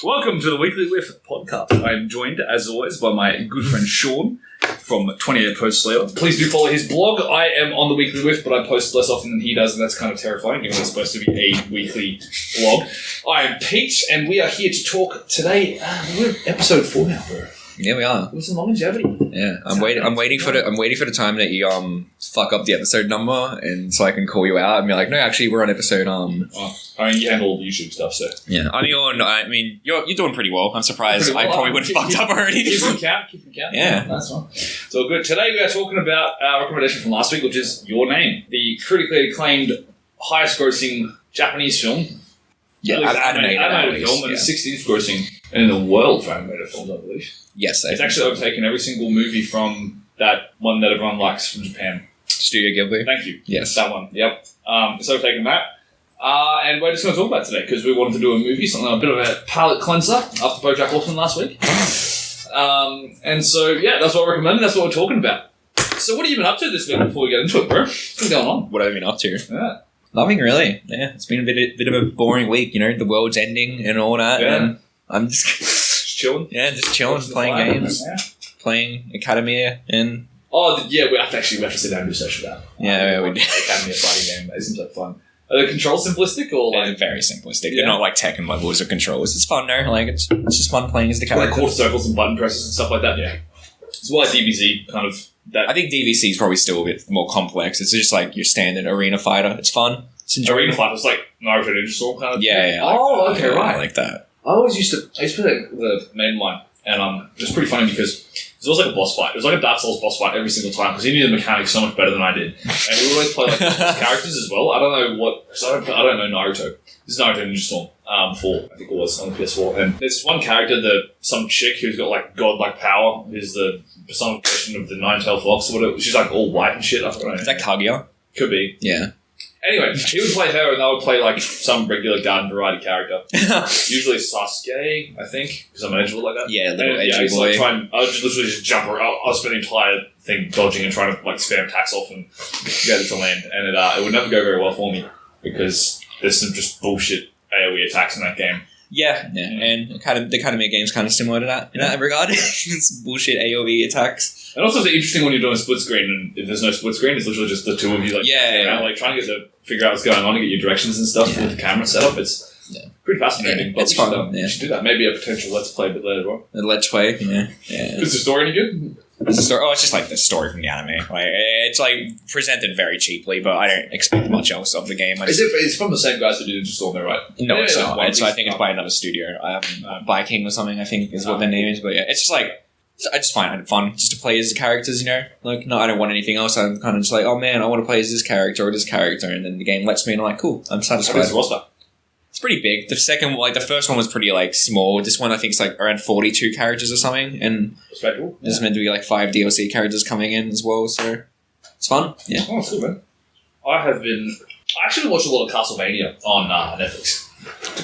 Welcome to the Weekly Whiff podcast. I am joined, as always, by my good friend Shaun from 28 Post Slayer. Please do follow his blog. I am on the Weekly Whiff, but I post less often than he does, and that's kind of terrifying, given it's supposed to be a weekly blog. I am Pete, and we are here to talk today. We're episode 4 now, bro. Yeah, we are. What's the longevity? Yeah, I'm waiting for the time that you fuck up the episode number, and so I can call you out and be like, no, actually, we're on episode I mean, you handle all the YouTube stuff, so yeah. You're doing pretty well. I'm surprised. I probably would have fucked up already. Keep them count. Yeah, that's fine. It's all good. Today we are talking about our recommendation from last week, which is Your Name, the critically acclaimed, highest-grossing Japanese film. Yeah, animated film, and the 16th grossing in the world for animated films, I believe. Yes, it's actually overtaken every single movie from that one that everyone likes from Japan. Studio Ghibli. Thank you. Yes. That one, yep. It's overtaken that. And we're just going to talk about it today because we wanted to do a movie, a bit of a palate cleanser after BoJack Horseman last week. And so, yeah, that's what we're recommending. That's what we're talking about. So what have you been up to this week before we get into it, bro? What's been going on? What have I been up to? Yeah. Nothing really. Yeah, it's been a bit of a boring week, the world's ending and all that. Yeah. And I'm just chilling. Yeah, just chilling, playing games, playing Academia, and we have to sit down and do a session about. Yeah, we do. Academia fighting game. That seems like fun. Are the controls simplistic or they're very simplistic? They're not like Tekken levels of controls. It's fun though. Like it's just fun playing as the character. Like quarter circles and button presses and stuff like that. Yeah, it's why DBZ kind of that. I think DVC is probably still a bit more complex. It's just like your standard arena fighter. It's fun. It's enjoyable. Arena fighter. It's like Naruto Ninja Storm kind of. Yeah. Okay, right. I like that. I used to play the main one, and it was pretty funny because it was always like a boss fight. It was like a Dark Souls boss fight every single time because he knew the mechanics so much better than I did. And we would always play like characters as well. I don't know what, because I don't know Naruto. This is Naruto Ninja Storm 4, I think it was, on the PS4. And there's this one character, some chick who's got like godlike power, who's the personification of the Nine-Tailed Fox or whatever. She's like all white and shit. I don't know. Is that Kaguya? Could be. Yeah. Anyway, he would play her and I would play like some regular garden variety character. Usually Sasuke, I think, because I'm eligible like that. Yeah, little edgy boy. I would just literally just jump around. I would spend the entire thing dodging and trying to like spam attacks off and get it to land. And it would never go very well for me because there's some just bullshit AoE attacks in that game. Yeah. And the Academy game's kind of similar to that in that regard. It's bullshit AoE attacks. And also, it's interesting when you're doing a split screen and if there's no split screen, it's literally just the two of you like trying to figure out what's going on and get your directions and stuff with the camera setup. It's pretty fascinating. Yeah, but it's fun. We should do that. Maybe a potential Let's Play a bit later on. The Let's Play, yeah. Is the story any good? It's a story. Oh, it's just like the story from the anime. Like it's like presented very cheaply, but I don't expect much else of the game. It's from the same guys that did Ninja Storm, though, right? No, it's not. I think it's by another studio. Viking or something, I think, is what their name is. But yeah, it's just like I just find it fun just to play as the characters. Like no, I don't want anything else. I'm kind of just like, oh man, I want to play as this character or this character, and then the game lets me, and I'm like, cool, I'm satisfied. How big is the roster? It's pretty big. The first one was pretty like small. This one I think is like around 42 characters or something, and there's meant to be like 5 DLC characters coming in as well. So it's fun. Yeah. Oh, cool, man. I actually watched a lot of Castlevania on Netflix.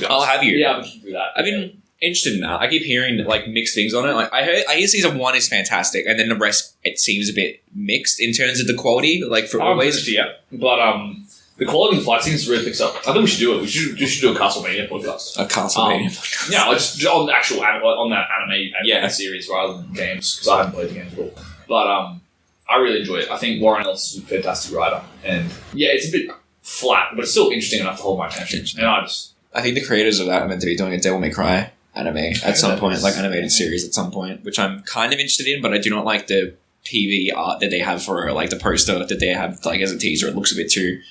Oh, have you? Yeah, I've been through that. I've been interested in that. I keep hearing like mixed things on it. Like I hear season 1 is fantastic, and then the rest it seems a bit mixed in terms of the quality. Like for always, yeah, but the quality of the fight scenes really picks up. I think we should do it. We should do a Castlevania podcast. A Castlevania podcast. Yeah, just on the actual on that anime series rather than games because I haven't played the games at all. But I really enjoy it. I think Warren Ellis is a fantastic writer, and yeah, it's a bit flat, but it's still interesting enough to hold my attention. And I think the creators of that are meant to be doing a Devil May Cry anime at some point, like animated series at some point, which I'm kind of interested in, but I do not like the PV art that they have for like the poster that they have like as a teaser. It looks a bit too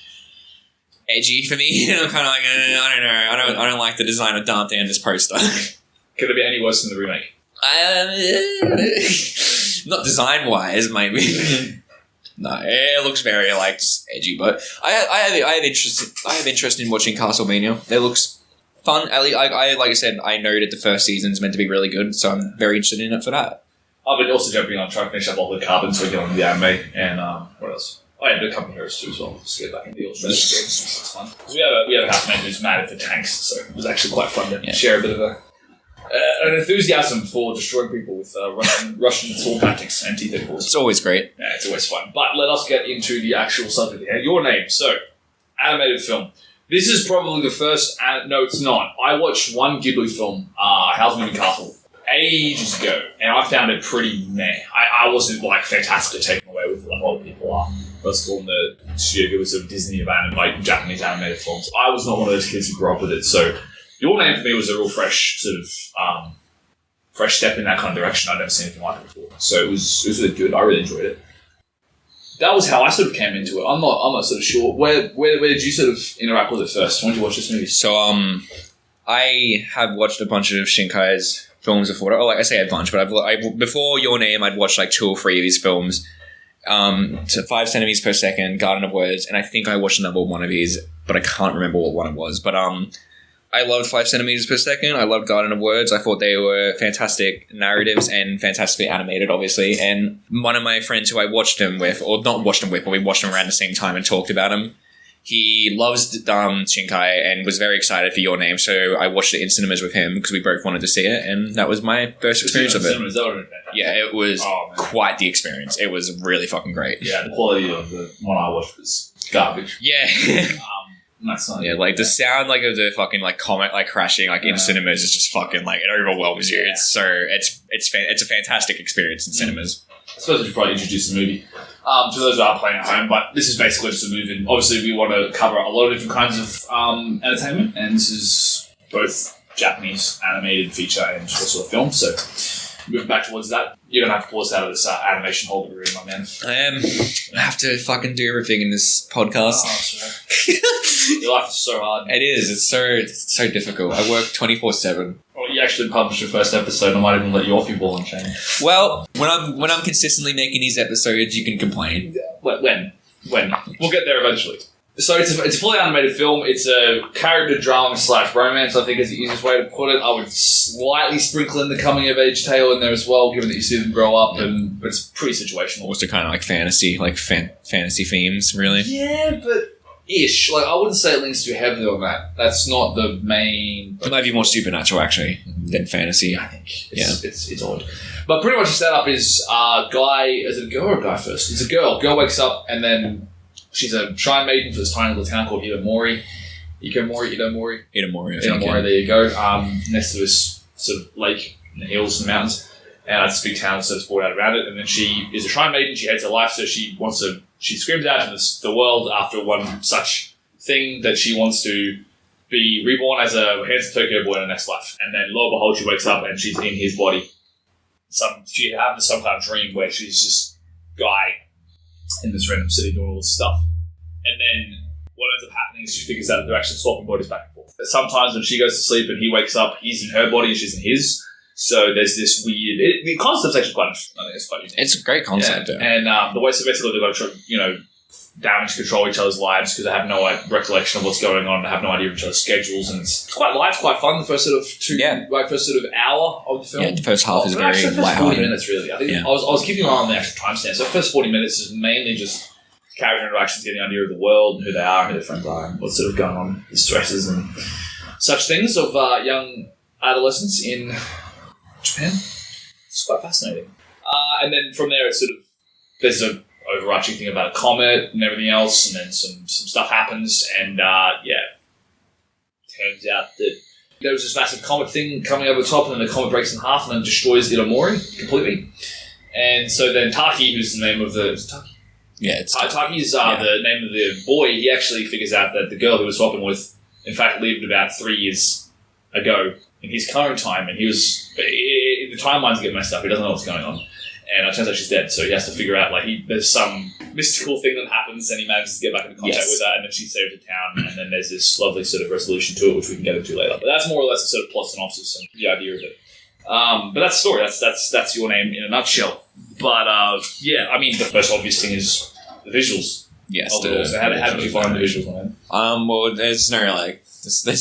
edgy for me. I'm kind of like, I don't know. I don't like the design of Dante in this poster. Could it be any worse than the remake? Not design wise, maybe. No, it looks very like just edgy. But I have interest in watching Castlevania. It looks fun. Like I said, I know that the first season's meant to be really good, so I'm very interested in it for that. I've been also jumping on trying to finish up all the Carbon so we get on the anime and what else? Oh yeah, the Company Heroes too as well. Just get back into the Australian games. It's fun. Because we have a housemate who's mad at the tanks, so it was actually quite fun to share a bit of an enthusiasm for destroying people with Russian sword tactics and T-34s. It's always great. Yeah, it's always fun. But let us get into the actual subject here. Your Name. So, animated film. This is probably the first... no, it's not. I watched one Ghibli film, Howl's Moving Castle, ages ago, and I found it pretty meh. I wasn't, like, fantastically taken away with it like a lot of people are. Let's call them the Studio Ghibli sort of Disney like Japanese animated films. I was not one of those kids who grew up with it, so Your Name for me was a real fresh sort of fresh step in that kind of direction. I'd never seen anything like it before, so it was really good. I really enjoyed it. That was how I sort of came into it. I'm not sort of sure. Where did you sort of interact with it first? When did you watch this movie? So I have watched a bunch of Shinkai's films before. Or like I say a bunch, but before Your Name, I'd watched like 2 or 3 of his films. To 5 centimeters per second, Garden of Words, and I think I watched another one of his, but I can't remember what one it was. But I loved 5 centimeters per second. I loved Garden of Words. I thought they were fantastic narratives and fantastically animated, obviously. And one of my friends who I watched them with, or not watched them with, but we watched them around the same time and talked about them. He loves Shinkai and was very excited for Your Name, so I watched it in cinemas with him because we both wanted to see it, and that was my first experience of it. Yeah, it was quite the experience. It was really fucking great. Yeah, the quality of the one I watched was garbage. Yeah. That's not the sound like of the fucking like comet like crashing like in cinemas is just fucking like it overwhelms you. It's a fantastic experience in cinemas. I suppose we should probably introduce the movie to those who are playing at home, but this is basically just a movie. Obviously, we want to cover a lot of different kinds of entertainment, and this is both Japanese animated feature and also a film. So, moving back towards that, you're going to have to pause out of this animation hole that we're in, my man. I am. I have to fucking do everything in this podcast. Your life is so hard. It is. It's so difficult. I work 24/7. Well, you actually published your first episode. I might even let you off your ball and chain. Well, when I'm consistently making these episodes, you can complain. When? We'll get there eventually. So it's a fully animated film. It's a character drama / romance, I think is the easiest way to put it. I would slightly sprinkle in the coming of age tale in there as well, given that you see them grow up, but it's pretty situational. Also kind of like fantasy, fantasy themes, really. Yeah, but ish. Like I wouldn't say it leans too heavily on that. That's not the main. It might be more supernatural actually than fantasy. I think it's odd. But pretty much the setup is guy. Is it a girl or a guy first? It's a girl. Girl wakes up and then she's a shrine maiden for this tiny little town called Itomori. Itomori, there you go. Next to this sort of lake in the hills and mountains. And it's a big town sort of sprawled out around it. And then she is a shrine maiden. She hates her life, so she screams out to the world after one such thing that she wants to be reborn as a handsome Tokyo boy in the next life. And then lo and behold, she wakes up and she's in his body. She having some kind of dream where she's just guy in this random city doing all this stuff. And then what ends up happening is she figures out that they're actually swapping bodies back and forth. But sometimes when she goes to sleep and he wakes up, he's in her body and she's in his. So there's this weird... the concept's actually quite interesting. I think it's quite unique. It's a great concept. Yeah. And the way, so basically they've got to try, damage control each other's lives because they have no recollection of what's going on. They have no idea of each other's schedules. And it's quite light, it's quite fun. The first sort of hour of the film. Yeah, the first half is very lighthearted. 40 minutes, really. I think I was keeping an eye on the actual timestamp. So the first 40 minutes is mainly just character interactions, getting an idea of the world, and who they are, who their friends are, and what's sort of going on, the stresses and such things of young adolescents in Japan. It's quite fascinating. And then from there, it's sort of there's an overarching thing about a comet and everything else, and then some stuff happens, and turns out that there was this massive comet thing coming over the top, and then the comet breaks in half and then destroys Itomori completely. And so then Taki, who's the name of the... Taki? Yeah, it's... Taki's the name of the boy. He actually figures out that the girl he was swapping with, in fact, lived about 3 years ago in his current time, and he was... The timelines get messed up. He doesn't know what's going on. And it turns out she's dead, so he has to figure out, there's some mystical thing that happens, and he manages to get back into contact with her, and then she's saved the town, and then there's this lovely sort of resolution to it, which we can get into later. But that's more or less the sort of plot synopsis and the idea of it. But that's the story. That's Your Name in a nutshell. But, the first obvious thing is the visuals. Yes. So how did you find the visuals on it? Well, there's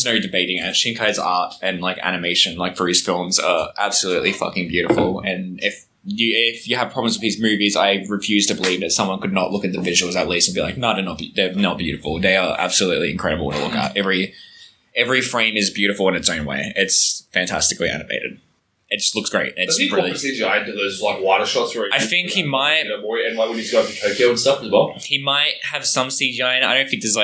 no debating it. Shinkai's art and, animation, for his films are absolutely fucking beautiful, and if you have problems with his movies, I refuse to believe that someone could not look at the visuals at least and be like, no, they're not beautiful. They are absolutely incredible to look at. Every frame is beautiful in its own way. It's fantastically animated. It just looks great. It's really CGI into those wider shots where I think he might, and when he's going to Tokyo and stuff as well. He might have some CGI in it. I don't think there's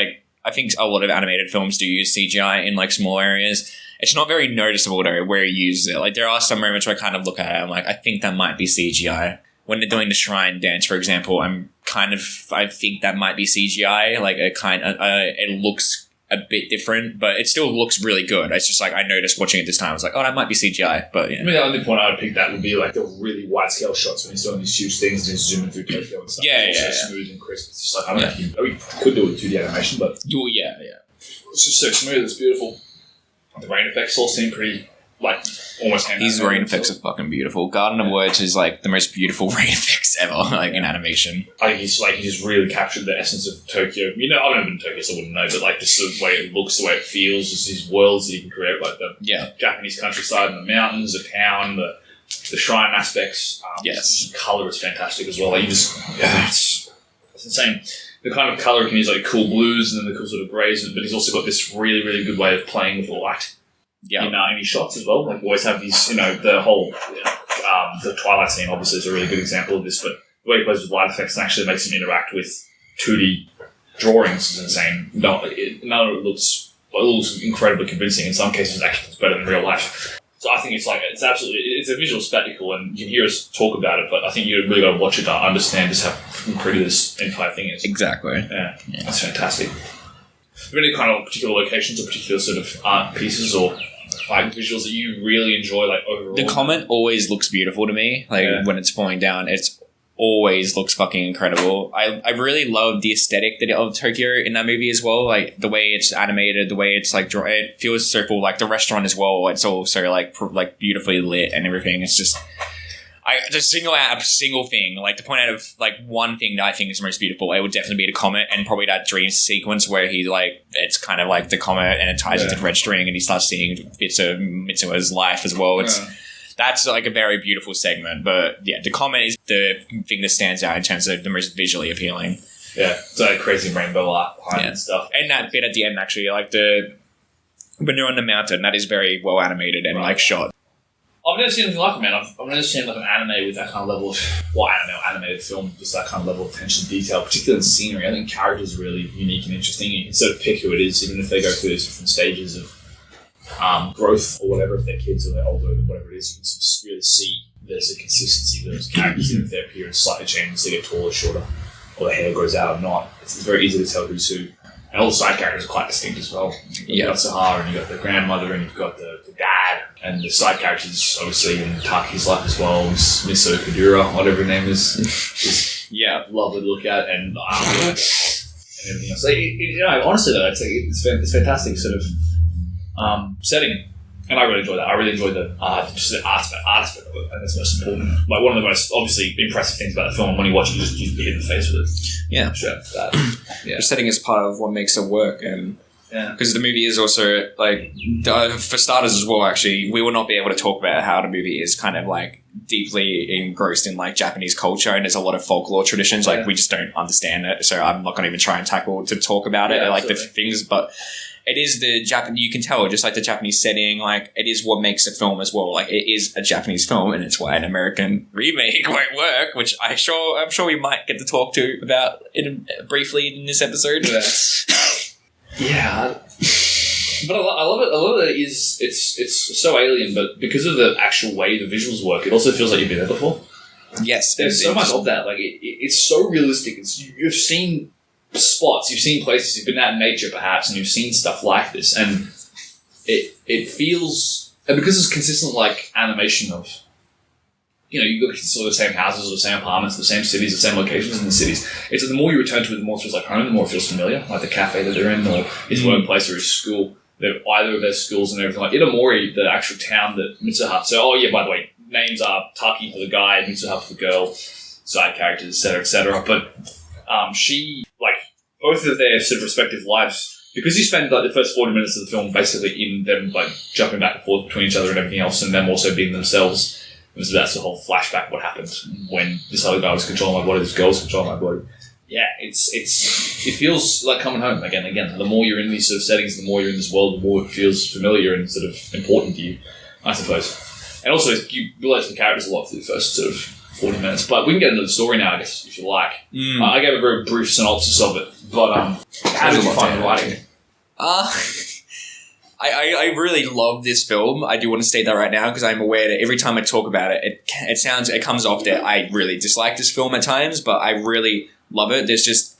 I think a lot of animated films do use CGI in like small areas. It's not very noticeable though where he uses it. Like there are some moments where I kind of look at it, I'm like, I think that might be CGI. When they're doing the shrine dance, for example, I think that might be CGI. Like it looks a bit different, but it still looks really good. It's just like I noticed watching it this time. I was like, oh, that might be CGI. But yeah. I mean, the only point I would pick that would be like the really wide scale shots when he's doing these huge things and he's zooming through Tokyo and stuff. It's so smooth and crisp. It's just like I don't know. We could do it with 2D animation, but it's just so smooth. It's beautiful. The rain effects all seem pretty like almost. His rain effects are fucking beautiful. Garden of Words is like the most beautiful rain effects ever, like in animation. I think he's really captured the essence of Tokyo. You know, I've never been to Tokyo, so I wouldn't know, but like just the way it looks, the way it feels, just these worlds that you can create, like the Japanese countryside and the mountains, the town, the shrine aspects. The color is fantastic as well. Like it's insane. The kind of color he can use, like cool blues and then the cool sort of greys, but he's also got this really, really good way of playing with the light. In his shots as well. Like we always have these, the whole the Twilight scene obviously is a really good example of this, but the way he plays with light effects and actually makes him interact with 2D drawings is insane. None of it looks incredibly convincing. In some cases, it actually looks better than real life. So I think it's a visual spectacle, and you can hear us talk about it, but I think you really got to watch it to understand just how pretty this entire thing is. Exactly. Yeah. That's fantastic. Have any kind of particular locations or particular sort of art pieces or like visuals that you really enjoy, like overall? The comet always looks beautiful to me. Like when it's falling down, it's always looks fucking incredible. I really love the aesthetic of Tokyo in that movie as well. Like the way it's animated, the way it's like it feels so cool. Like the restaurant as well. It's also like beautifully lit and everything. It's just. I just single out a single thing, like to point out of like one thing that I think is most beautiful. It would definitely be the comet, and probably that dream sequence where he like it's kind of like the comet and it ties into the red string, and he starts seeing bits of Mitsuha's life as well. That's like a very beautiful segment, but the comet is the thing that stands out in terms of the most visually appealing. Yeah, so crazy rainbow art behind and stuff, and that bit at the end actually, like when you're on the mountain, that is very well animated and like shot. I've never seen anything like it, man. I've never seen like an anime with that kind of level of animated film, just that kind of level of attention to detail, particularly in scenery. I think characters are really unique and interesting. You can sort of pick who it is, even if they go through these different stages of growth or whatever, if they're kids or they're older, whatever it is, you can sort of really see there's a consistency to those characters, even if their appearance slightly changes, they get taller, shorter, or their hair grows out or not. It's very easy to tell who's who. And all the side characters are quite distinct as well. You've got Sahara, and you've got the grandmother, and you've got the dad, and the side characters, obviously, in Taki's life as well. Miso Kudura, whatever her name is lovely to look at, and everything else. Honestly, though, it's fantastic sort of setting. And I really enjoy that. I really enjoy the art aspect of it, and that's most important. Like one of the most obviously impressive things about the film, when you watch it, you just get in the face with it. Yeah, sure. The setting is part of what makes it work, and because the movie is also like for starters as well. Actually, we will not be able to talk about how the movie is kind of like deeply engrossed in like Japanese culture, and there's a lot of folklore traditions. Like we just don't understand it, so I'm not going to even try and talk about it. Like the things, but. It is the Japanese, you can tell, just like the Japanese setting, like it is what makes a film as well. Like it is a Japanese film, and it's why an American remake won't work, which I'm sure we might get to talk about briefly in this episode. Yeah. But I love it. A lot of it is, it's so alien, but because of the actual way the visuals work, it also feels like you've been there before. Yes. There's so much of that. Like it's so realistic. You've seen spots, you've seen places, you've been out in nature perhaps, and you've seen stuff like this, and it feels, and because it's consistent like animation of, you look at sort of the same houses or the same apartments, the same cities, the same locations in the cities. It's the more you return to it, the more it feels like home, the more it feels familiar, like the cafe that they're in, or his workplace or his school. Either of their schools and everything. Like Itamori, the actual town that Mitsuha. So, by the way, names are Taki for the guy, Mitsuha for the girl, side characters, etc. But she, like, both of their sort of respective lives, because you spend like the first 40 minutes of the film basically in them like jumping back and forth between each other and everything else, and them also being themselves. So that's the whole flashback. What happened when this other guy was controlling my body, this girl was controlling my body. Yeah, it feels like coming home again. The more you're in these sort of settings, the more you're in this world, the more it feels familiar and sort of important to you, I suppose. And also, you relate to the characters a lot for the first sort of 40 minutes. But we can get into the story now, I guess, if you like. I gave a very brief synopsis of it. But how did you find the writing? I really love this film. I do want to state that right now because I'm aware that every time I talk about it, it comes off that I really dislike this film at times, but I really love it. There's just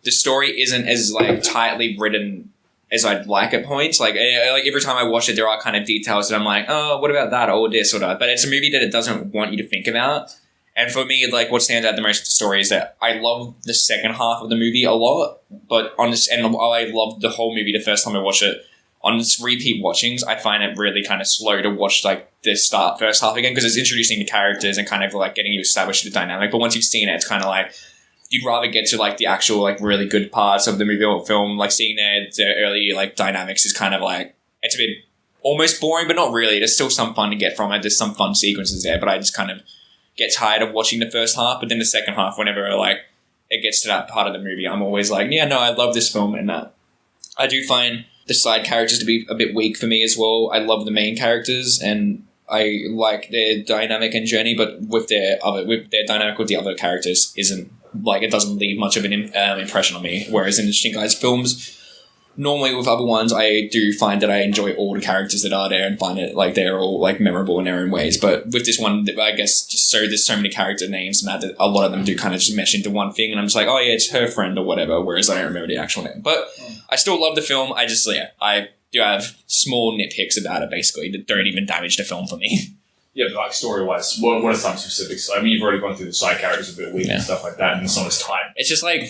the story isn't as like tightly written as I'd like at points. Like every time I watch it, there are kind of details that I'm like, oh, what about that or this or that? But it's a movie that it doesn't want you to think about. And for me, like what stands out the most with the story is that I love the second half of the movie a lot, but I loved the whole movie the first time I watched it. On repeat watchings, I find it really kind of slow to watch like the first half again because it's introducing the characters and kind of like getting you established the dynamic. But once you've seen it, it's kind of like you'd rather get to like the actual like really good parts of the movie or film. Like seeing the early like dynamics is kind of like it's a bit almost boring, but not really. There's still some fun to get from it. There's some fun sequences there, but I just kind of get tired of watching the first half. But then the second half, whenever like it gets to that part of the movie, I'm always like, yeah, no, I love this film, and I do find the side characters to be a bit weak for me as well. I love the main characters and I like their dynamic and journey, but with their dynamic with the other characters isn't like it doesn't leave much of an impression on me. Whereas in the Interesting Guys films, normally with other ones, I do find that I enjoy all the characters that are there and find it like they're all like memorable in their own ways. But with this one, I guess just there's so many character names and that a lot of them do kind of just mesh into one thing, and I'm just like, oh yeah, it's her friend or whatever. Whereas I don't remember the actual name, but I still love the film. I do have small nitpicks about it basically that don't even damage the film for me. Yeah, but like story-wise, what are some specifics? I mean, you've already gone through the side characters a bit weak and stuff like that, and it's not as tight. It's just like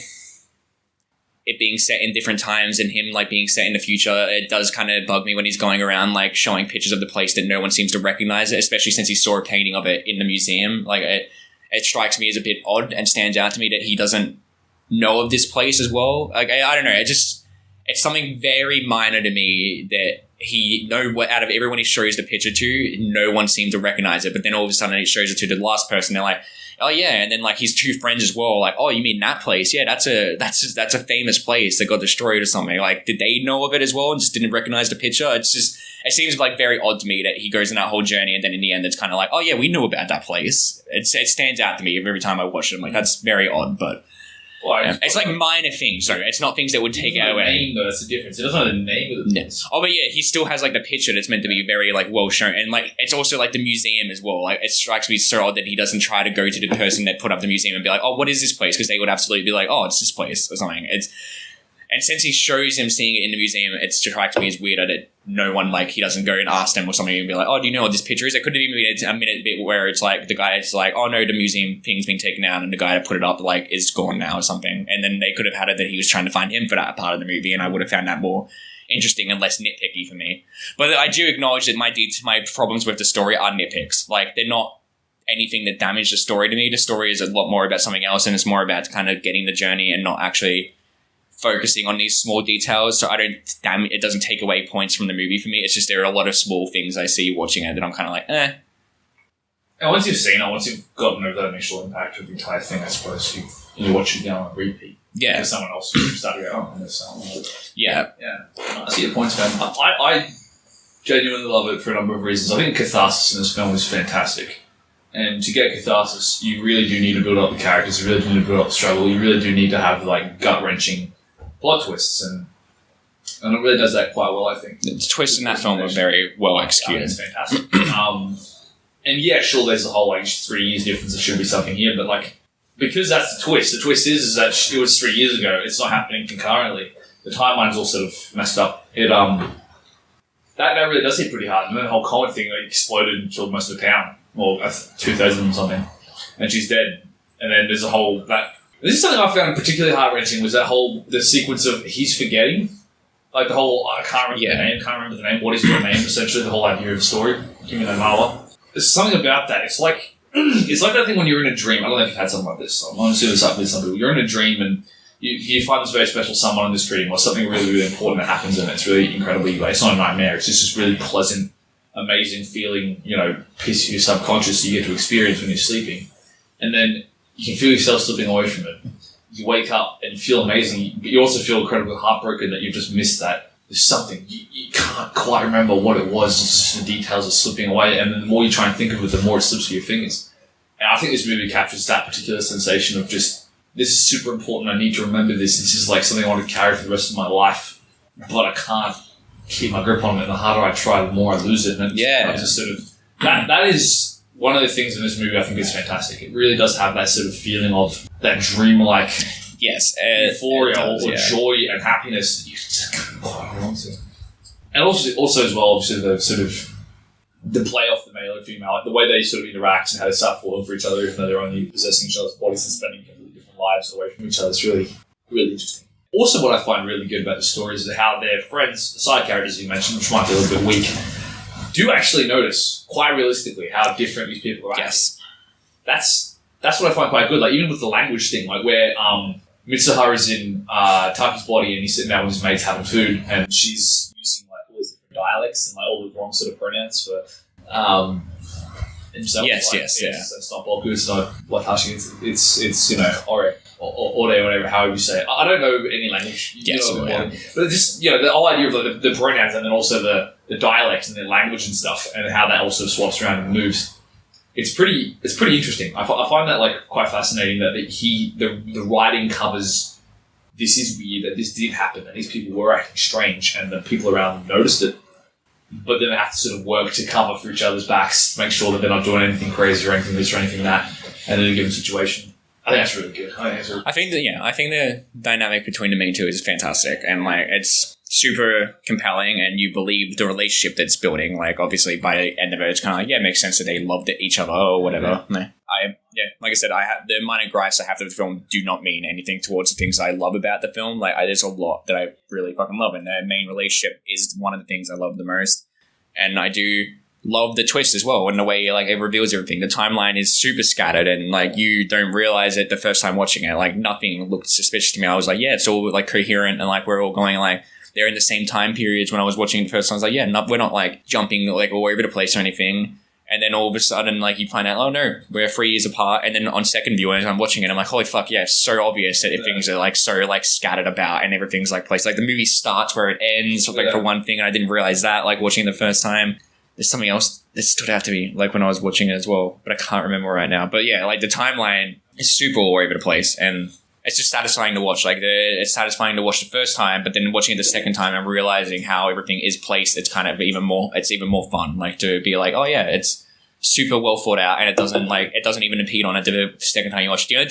it being set in different times and him like being set in the future. It does kind of bug me when he's going around like showing pictures of the place that no one seems to recognize it, especially since he saw a painting of it in the museum. Like it strikes me as a bit odd and stands out to me that he doesn't know of this place as well. Like I don't know. It's something very minor to me that out of everyone he shows the picture to, no one seemed to recognize it. But then all of a sudden he shows it to the last person. They're like, oh yeah, and then like his two friends as well. Like, oh, you mean that place? Yeah, that's a famous place that got destroyed or something. Like, did they know of it as well and just didn't recognize the picture? It seems like very odd to me that he goes on that whole journey and then in the end it's kind of like, oh yeah, we knew about that place. It stands out to me every time I watch it. I'm like, that's very odd, but. It's like minor things, so it's not things that would take out away. Name though, that's the difference. It doesn't have a name of the place. Oh, but yeah, he still has like the picture that's meant to be very like well shown, and like it's also like the museum as well. Like it strikes me so odd that he doesn't try to go to the person that put up the museum and be like, oh, what is this place? Because they would absolutely be like, oh, it's this place or something. And since he shows him seeing it in the museum, it strikes me as weird that no one, like, he doesn't go and ask them or something and be like, oh, do you know what this picture is? It could have even been a minute bit where it's like, the guy is like, oh no, the museum thing's been taken down and the guy that put it up, like, is gone now or something. And then they could have had it that he was trying to find him for that part of the movie, and I would have found that more interesting and less nitpicky for me. But I do acknowledge that my problems with the story are nitpicks. Like, they're not anything that damaged the story to me. The story is a lot more about something else, and it's more about kind of getting the journey and not actually focusing on these small details. So it doesn't take away points from the movie for me. It's just there are a lot of small things I see watching it that I'm kind of like, eh. And once you've seen it, once you've gotten over that initial impact of the entire thing, I suppose you watch it again on repeat. Yeah. Because someone else started to go, oh, there's someone. Yeah. Yeah. I see your points, man. I genuinely love it for a number of reasons. I think catharsis in this film is fantastic. And to get catharsis, you really do need to build up the characters, you really do need to build up the struggle, you really do need to have like gut-wrenching plot twists, and it really does that quite well, I think. The twists in that film are very well executed. It's fantastic. And yeah, sure, there's a whole like 3 years difference. There should be something here, but like because that's the twist. The twist is that it was 3 years ago. It's not happening concurrently. The timeline's all sort of messed up. It that really does hit pretty hard. And the whole Comet thing like, exploded and killed most of the town, or 2,000 or something, and she's dead. And then there's a whole that. This is something I found particularly heart-wrenching, was the sequence of he's forgetting. Like the whole, I can't remember the name, what is your name, essentially, the whole idea of the story. Give me no Marla. There's something about that. It's like that thing when you're in a dream. I don't know if you've had something like this. I'm going to do this up with some people. You're in a dream and you find this very special someone in this dream, or something really, really important that happens, and it's really incredibly, like, it's not a nightmare, it's just this really pleasant, amazing feeling, piece of your subconscious you get to experience when you're sleeping. And then you can feel yourself slipping away from it. You wake up and feel amazing, but you also feel incredibly heartbroken that you've just missed that. There's something, you can't quite remember what it was, it's just the details are slipping away, and the more you try and think of it, the more it slips through your fingers. And I think this movie captures that particular sensation of just this is super important. I need to remember this. This is like something I want to carry for the rest of my life, but I can't keep my grip on it. And the harder I try, the more I lose it. And I just sort of that is one of the things in this movie I think is fantastic. It really does have that sort of feeling of that dreamlike euphoria or joy and happiness that you just can't hold on to. And also as well, obviously the sort of the play off the male and female, like the way they sort of interact and how they start falling for each other, even though they're only possessing each other's bodies and spending completely different lives away from each other. It's really, really interesting. Also, what I find really good about the stories is how their friends, the side characters you mentioned, which might be a little bit weak, do actually notice quite realistically how different these people are. Yes. That's what I find quite good. Like even with the language thing, like where Mitsuharu's in Taki's body and he's sitting down with his mates having food, and she's using like all these different dialects and like all the wrong sort of pronouns for himself. Yes, like, yes, yeah. It's not Boku, it's not Watashi, it's you know, Ore or whatever, however you say it. I don't know any language. But just, you know, the whole idea of like, the pronouns and then also the dialects and the language and stuff and how that also swaps around and moves. It's pretty interesting. I find that like quite fascinating that the writing covers this is weird, that this did happen and these people were acting strange and the people around them noticed it, but then they have to sort of work to cover for each other's backs to make sure that they're not doing anything crazy or anything this or anything that in a given situation. I think that's really good. I think the dynamic between the main two is fantastic, and like it's super compelling, and you believe the relationship that's building. Like obviously by the end of it, it's kind of like it makes sense that they loved each other or whatever. Yeah. Like I said, I have the minor gripes I have to the film do not mean anything towards the things I love about the film. Like there's a lot that I really fucking love, and their main relationship is one of the things I love the most, and I do love the twist as well, and the way like it reveals everything. The timeline is super scattered, and like you don't realize it the first time watching it. Like nothing looked suspicious to me. I was like, yeah, it's all like coherent, and like we're all going like they're in the same time periods. When I was watching it the first time, I was like, yeah, we're not like jumping like all over the place or anything. And then all of a sudden, like you find out, oh no, we're 3 years apart. And then on second viewing, as I'm watching it, I'm like, holy fuck, yeah, it's so obvious that things are like so like scattered about and everything's like placed. Like the movie starts where it ends, like for one thing, and I didn't realize that like watching it the first time. There's something else that stood out to me, like when I was watching it as well, but I can't remember right now. But yeah, like the timeline is super all over the place, and it's just satisfying to watch. Like it's satisfying to watch the first time, but then watching it the second time and realizing how everything is placed, it's kind of even more fun. Like to be like, oh yeah, it's super well thought out, and it doesn't even impede on it the second time you watch it.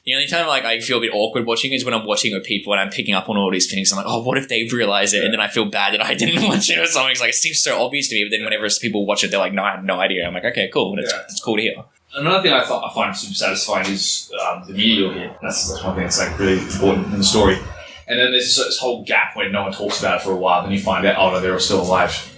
The only time like I feel a bit awkward watching is when I'm watching with people and I'm picking up on all these things. I'm like, oh, what if they realize it? And then I feel bad that I didn't watch it or something. It's like, it seems so obvious to me. But then whenever people watch it, they're like, no, I had no idea. I'm like, okay, cool. It's cool to hear. Another thing I find super satisfying is the media here. That's one thing that's like really important in the story. And then there's this whole gap where no one talks about it for a while. Then you find out, oh no, they're all still alive.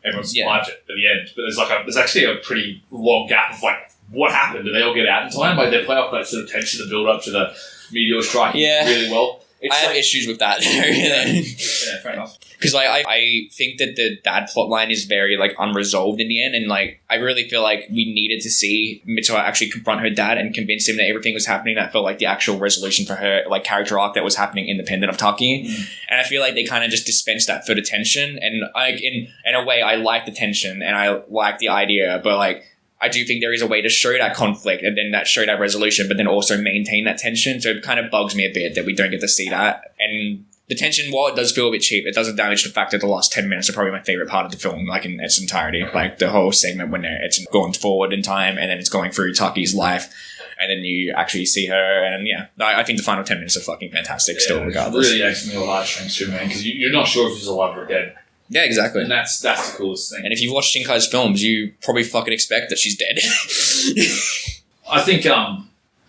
Everyone survived it at the end. But there's actually a pretty long gap of like, what happened? Did they all get out in time? Like they play off that sort of tension to build up to the meteor striking really well. I have issues with that. Yeah, fair enough. Because like I think that the dad plot line is very like unresolved in the end, and like I really feel like we needed to see Mitsuha actually confront her dad and convince him that everything was happening. That felt like the actual resolution for her like character arc that was happening independent of Taki. And I feel like they kind of just dispensed that for the tension. And like in a way, I like the tension and I like the idea, but like I do think there is a way to show that conflict and then show that resolution, but then also maintain that tension. So it kind of bugs me a bit that we don't get to see that. And the tension, while it does feel a bit cheap, it doesn't damage the fact that the last 10 minutes are probably my favorite part of the film, like in its entirety. Like the whole segment when it's going forward in time and then it's going through Taki's life. And then you actually see her, and I think the final 10 minutes are fucking fantastic still, regardless. It really acts me a lot of strengths too, man, because you're not sure if she's alive or dead. Yeah, exactly. And that's the coolest thing. And if you've watched Shinkai's films, you probably fucking expect that she's dead. I think,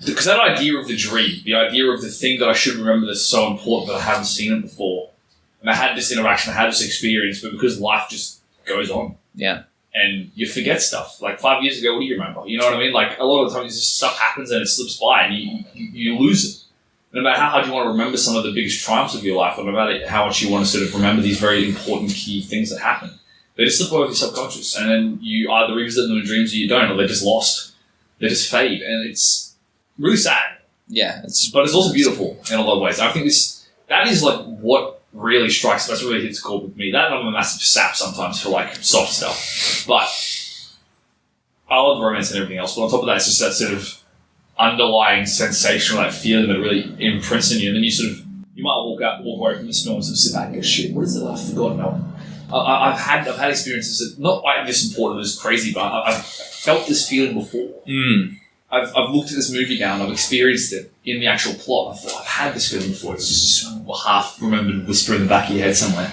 because that idea of the dream, the idea of the thing that I should remember that's so important that I haven't seen it before, and I had this interaction, I had this experience, but because life just goes on. Yeah. And you forget stuff. Like 5 years ago, what do you remember? You know what I mean? Like a lot of the times, just stuff happens and it slips by, and you lose it. No matter how hard you want to remember some of the biggest triumphs of your life, or no matter how much you want to sort of remember these very important key things that happen, they just slip away with your subconscious, and then you either revisit them in dreams or you don't, or they're just lost. They just fade, and it's really sad. Yeah, but it's also beautiful in a lot of ways. I think that is like what really strikes. That's really hits a chord with me. That I'm a massive sap sometimes for like soft stuff, but I love romance and everything else. But on top of that, it's just that sort of underlying sensation or that feeling that really imprints on you, and then you might walk away from this film and sort of sit back and go, shit, what is it I've forgotten now? I've had experiences that not like this important, this crazy, but I've felt this feeling before. I've looked at this movie now and I've experienced it in the actual plot. I thought I've had this feeling before. It's just half remembered whisper in the back of your head somewhere.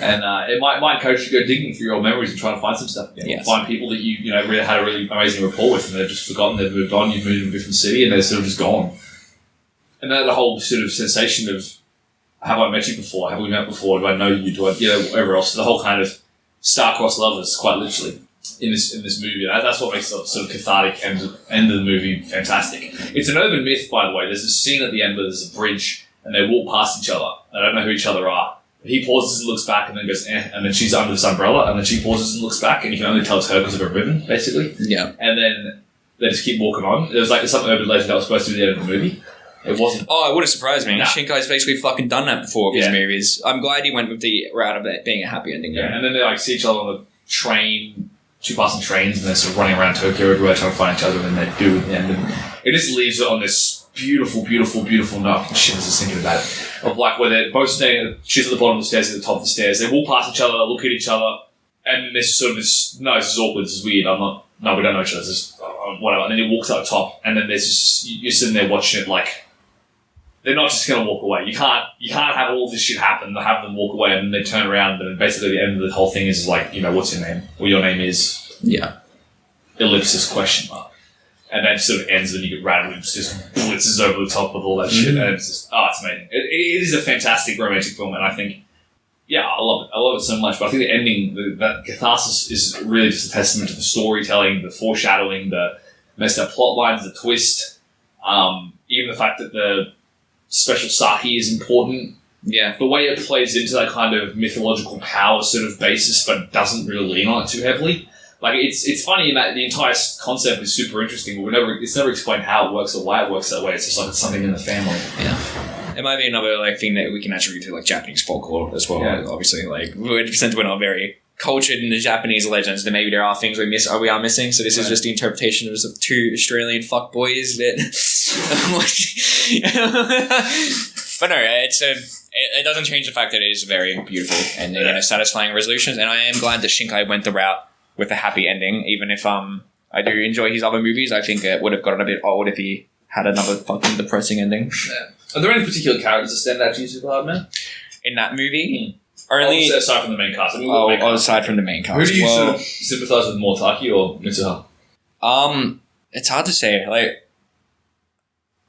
And it might encourage you to go digging through your old memories and try to find some stuff again. Yes. Find people that you really had a really amazing rapport with, and they've just forgotten, they've moved on, you've moved to a different city, and they're sort of just gone. And then the whole sort of sensation of, have I met you before? Have we met before? Do I know you? Do I, whatever else? The whole kind of star-crossed lovers, quite literally, in this movie. That's what makes the sort of cathartic end of the movie fantastic. It's an urban myth, by the way. There's a scene at the end where there's a bridge, and they walk past each other. They don't know who each other are. He pauses and looks back and then goes, and then she's under this umbrella, and then she pauses and looks back, and you can only tell it's her because of her ribbon, basically. Yeah. And then they just keep walking on. There was like some urban legend that was supposed to be the end of the movie. It wasn't. Oh, it would have surprised me. Nah. Shinkai's basically fucking done that before with his movies. I'm glad he went with the route of it being a happy ending. Yeah, and then they like see each other on the train, two passing trains, and they're sort of running around Tokyo everywhere trying to find each other, and then they do at the end. And it just leaves it on this beautiful, beautiful, beautiful note. Shit, I was just thinking about it. Of like where they're both staying, she's at the bottom of the stairs, at the top of the stairs. They walk past each other, look at each other, and there's sort of this, no, this is awkward, this is weird, no, we don't know each other, this is whatever. And then he walks up top, and then there's just, you're sitting there watching it like, they're not just going to walk away. You can't have all this shit happen, have them walk away, and then they turn around, and basically the end of the whole thing is like, what's your name? Well, your name is... Yeah. Ellipsis question mark. And then it sort of ends and you get randomly just blitzes over the top of all that shit. And it's just, it's amazing. It is a fantastic romantic film, and I think, I love it. I love it so much. But I think the ending, that catharsis is really just a testament to the storytelling, the foreshadowing, the messed up plot lines, the twist, even the fact that the special sake is important. Yeah. The way it plays into that kind of mythological power sort of basis, but doesn't really lean on it too heavily. Like, it's funny in that the entire concept is super interesting, but it's never explained how it works or why it works that way. It's just like it's something in the family. Yeah. It might be another thing that we can attribute to Japanese folklore as well. Yeah. Obviously, since we're not very cultured in the Japanese legends, then maybe there are things we are missing. So this is just the interpretation of two Australian fuckboys that. But no, it doesn't change the fact that it is very beautiful and a satisfying resolution. And I am glad that Shinkai went the route with a happy ending, even if I do enjoy his other movies. I think it would have gotten a bit old if he had another fucking depressing ending. Yeah. Are there any particular characters that stand out to you super hard, man? In that movie? Only aside from the main cast. Aside from the main cast. Who do you sort of sympathise with more, Taki or Mitsuha? It's hard to say.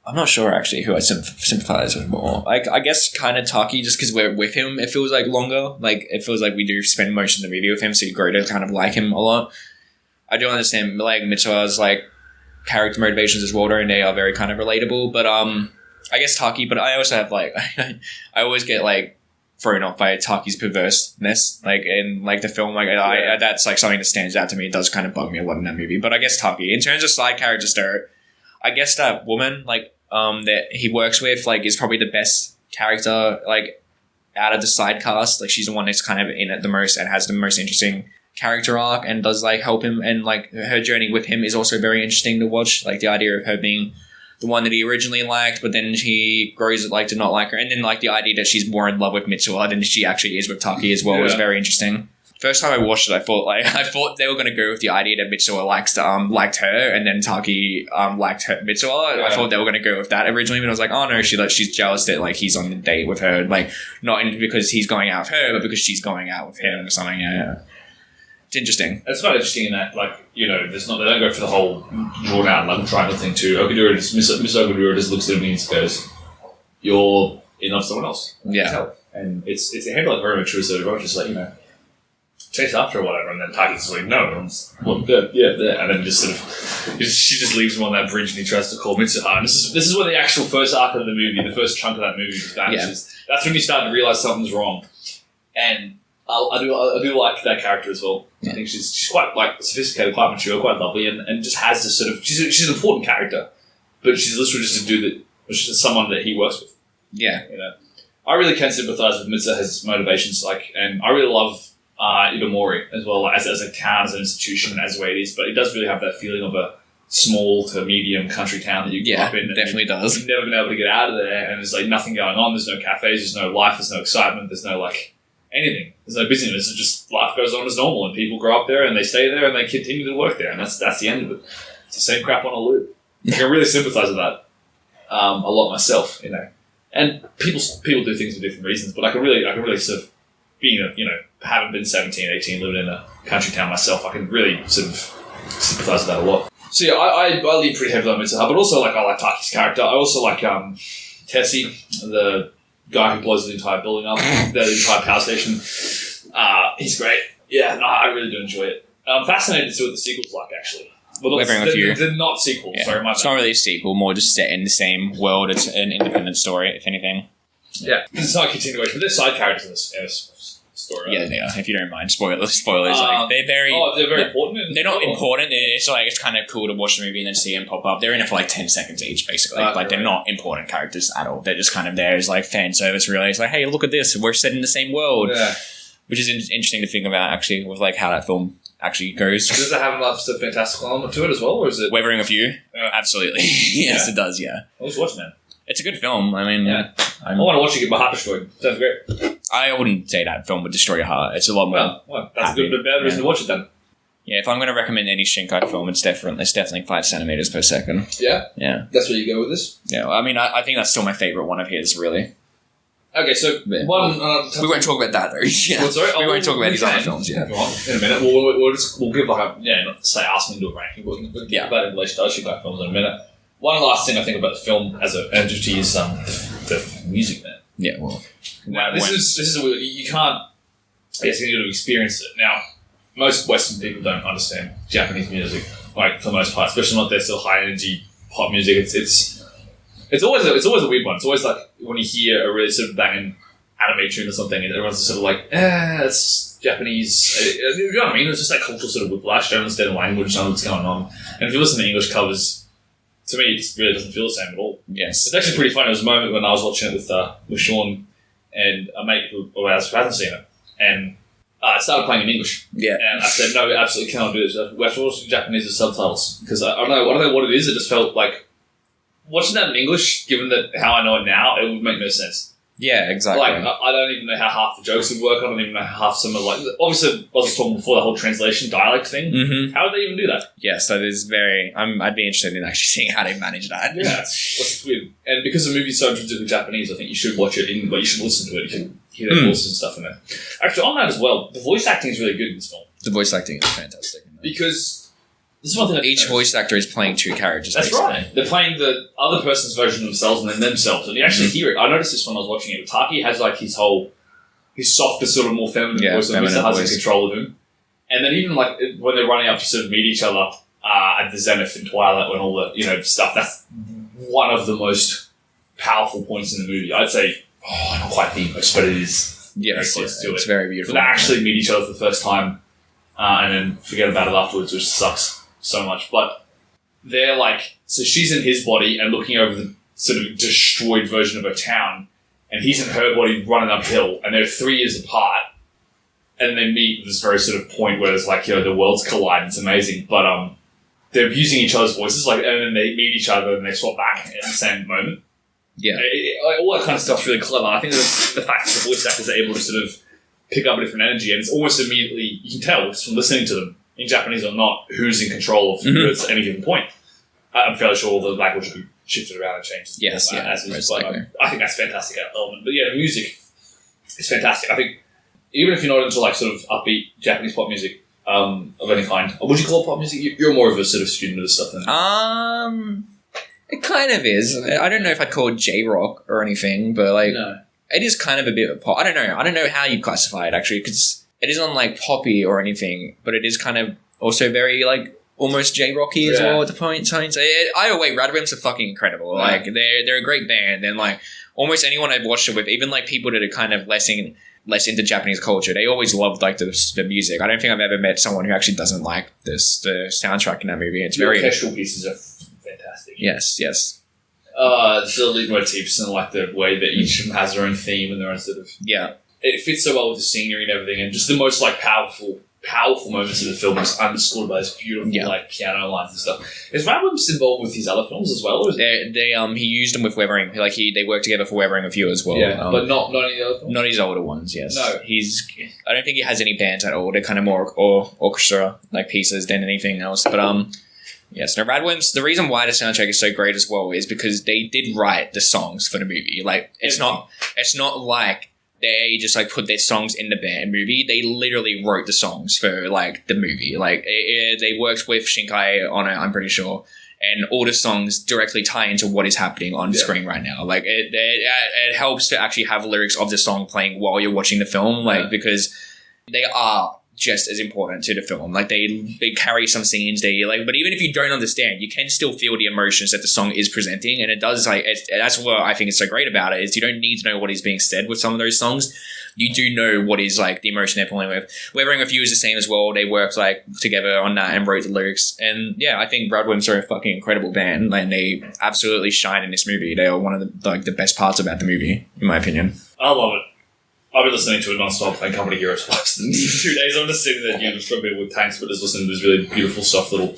I'm not sure actually who I sympathise with more. I guess kind of Taki, just because we're with him. It feels like longer. It feels like we do spend most of the movie with him, so you grow to kind of like him a lot. I do understand Mitsuha's character motivations as well, and they are very kind of relatable. But I guess Taki. But I also have I always get thrown off by Taki's perverseness, in the film. That's something that stands out to me. It does kind of bug me a lot in that movie. But I guess Taki, in terms of side characters, though, I guess that woman that he works with is probably the best character out of the side cast. She's the one that's kind of in it the most and has the most interesting character arc and does help him, and her journey with him is also very interesting to watch. The idea of her being the one that he originally liked, but then he grows to not like her, and then the idea that she's more in love with Mitsuha than she actually is with Taki as well is very interesting. First time I watched it, I thought they were going to go with the idea that Mitsuha liked her, and then Taki liked Mitsuha. Yeah. I thought they were going to go with that originally, but I was like, oh no, she's jealous that he's on the date with her, not because he's going out with her, but because she's going out with him or something. Yeah. It's interesting. It's quite interesting in that, there's not, they don't go for the whole drawn out love triangle thing too. Miss Okudura just looks at him and goes, "You're in love with someone else." Yeah. And it's handled very mature, so everyone's just chase after or whatever, and then Taki's just no, and then just she just leaves him on that bridge, and he tries to call Mitsuha. And this is where the actual first arc of the movie, the first chunk of that movie, just vanishes. Yeah. That's when you start to realize something's wrong, and I do like that character as well. Yeah. I think she's quite sophisticated, quite mature, quite lovely, and just has this sort of she's an important character, but she's literally just a dude that she's just someone that he works with. Yeah, I really can sympathise with Mitsuha's motivations, and I really love Idomori as well, as a town, as an institution, as the way it is, but it does really have that feeling of a small to medium country town that you grew up in. Yeah, definitely does. You've never been able to get out of there, and there's like nothing going on. There's no cafes, there's no life, there's no excitement, there's no like anything. There's no busyness. It's just life goes on as normal, and people grow up there and they stay there and they continue to work there, and that's the end of it. It's the same crap on a loop. I can really sympathise with that a lot myself, you know. And people do things for different reasons, but I can really sort of being having been 17, 18, living in a country town myself, I can really sort of sympathise with that a lot. So yeah, I lean pretty heavily on mental health, but also like I like Taki's character. I also like Tessie, the guy who blows the entire building up, the entire power station. He's great. Yeah, no, I really do enjoy it. I'm fascinated to see what the sequel's like, actually. Well, they're not sequels. Yeah. Sorry, my bad. It's not really a sequel, more just set in the same world. It's an independent story, if anything. Yeah, it's not a continuation, but there's side characters in this story. Yeah, they are. If you don't mind, spoilers. Like, they're very important. They're not important. It's kind of cool to watch the movie and then see them pop up. They're in it for like 10 seconds each, basically. They're not important characters at all. They're just kind of there as like fan service. Really, it's like, hey, look at this. We're set in the same world. Yeah. Which is interesting to think about, actually, with like how that film actually goes. Does it have enough sort of fantastical element to it as well, or is it Weathering with You? Absolutely. Yes, it does. Yeah. I was watching that. It's a good film. I mean, I want to watch it get my heart destroyed. Sounds great. I wouldn't say that film would destroy your heart. It's a lot more. Well, that's happy. A good bad reason to watch it then. Yeah, if I'm going to recommend any Shinkai film, it's definitely 5 centimeters per second. Yeah? Yeah. That's where you go with this? Yeah, I mean, I think that's still my favourite one of his, really. Okay, so we won't talk about that, though. Yeah. Well, sorry? We won't talk about these other films, yeah. In a minute. We'll give like not to say ask me to do a ranking, we'll get about it in relation to other Shinkai films in a minute. One last thing I think about the film as an entity is the music, man. Yeah, well. Now, this is you can't. I guess you need to experience it. Now, most Western people don't understand Japanese music, like for the most part, especially not their sort of high energy pop music. It's always a weird one. It's always like when you hear a really sort of banging anime tune or something, and everyone's sort of like, it's Japanese. You know what I mean? It's just like cultural sort of whiplash. You don't understand the language, don't know what's going on. And if you listen to English covers, to me, it really doesn't feel the same at all. Yes. It's actually pretty funny. There was a moment when I was watching it with Shaun and a mate who hasn't seen it, and I started playing in English. Yeah. And I said, no, we absolutely cannot do this. We have to watch Japanese with subtitles. Because I don't know what it is. It just felt like watching that in English, given that how I know it now, it would make no sense. Yeah, exactly. Like, I don't even know how half the jokes would work. I don't even know how half some of obviously, I was talking before, the whole translation dialect thing. Mm-hmm. How would they even do that? Yeah, so there's I'd be interested in actually seeing how they manage that. Yeah, it's weird. And because the movie's so intrinsically Japanese, I think you should watch it but you should listen to it. You can hear their voices and stuff in there. Actually, on that as well, the voice acting is really good in this film. The voice acting is fantastic. Because this is one thing each voice actor is playing two characters. That's basically. Right. They're playing the other person's version of themselves and then themselves. And you actually hear it. I noticed this when I was watching it. Taki has like his softer, sort of more feminine voice that has control of him. And then even like when they're running up to sort of meet each other at the Zenith in Twilight when all the stuff, that's one of the most powerful points in the movie. I'd say, not quite the most, but it is very close to it. It's very beautiful. But they actually meet each other for the first time and then forget about it afterwards, which sucks so much. But they're like, so she's in his body and looking over the sort of destroyed version of her town, and he's in her body running uphill, and they're 3 years apart, and they meet at this very sort of point where it's like, the worlds collide. It's amazing. But they're using each other's voices, like, and then they meet each other and they swap back in the same moment. Yeah. All that kind of stuff's really clever. I think the fact that the voice actors are able to sort of pick up a different energy, and it's almost immediately, you can tell just from listening to them, in Japanese or not, who's in control of who at any given point. I'm fairly sure all the language will be shifted around and changed. Yes, as is, but I think that's a fantastic element. But yeah, the music is fantastic. I think even if you're not into like sort of upbeat Japanese pop music of any kind, would you call it pop music? You're more of a sort of student of this stuff than it kind of is. I don't know if I'd call it J-rock or anything, but like it is kind of a bit of pop. I don't know how you'd classify it actually, because it isn't like poppy or anything, but it is kind of also very like almost J-rocky as well at the point. Either way, Rad Wimps are fucking incredible. Yeah. Like they're a great band, and like almost anyone I've watched it with, even like people that are kind of less into Japanese culture, they always loved like the music. I don't think I've ever met someone who actually doesn't like the soundtrack in that movie. It's very orchestral pieces are fantastic. Yes. The lead motifs and like the way that each of them has their own theme and their own sort of it fits so well with the scenery and everything, and just the most like powerful powerful moments in the film is underscored by this beautiful like piano lines and stuff. Is Radwimps involved with his other films as well? Or is he used them with Weathering. Like they worked together for Weathering a few as well. Yeah, but not any other films. Not his older ones. Yes. No. I don't think he has any bands at all. They're kind of more orchestra like pieces than anything else. But yes, no, Radwimps. The reason why the soundtrack is so great as well is because they did write the songs for the movie. Like it's not like they just like put their songs in the band movie. They literally wrote the songs for like the movie. Like they worked with Shinkai on it, I'm pretty sure, and all the songs directly tie into what is happening on screen right now. Like it helps to actually have lyrics of the song playing while you're watching the film, like because they are just as important to the film. Like they carry some scenes, but even if you don't understand, you can still feel the emotions that the song is presenting, and it does that's what I think is so great about it, is you don't need to know what is being said with some of those songs. You do know what is like the emotion they're pulling with. Weathering with You is the same as well. They worked like together on that and wrote the lyrics, and yeah, I think Radwimps are a fucking incredible band, and they absolutely shine in this movie. They are one of the best parts about the movie, in my opinion. I love it. I've been listening to it non-stop, playing Company Heroes for the last 2 days. I'm just sitting there, just struggling with tanks, but just listening to these really beautiful, soft little,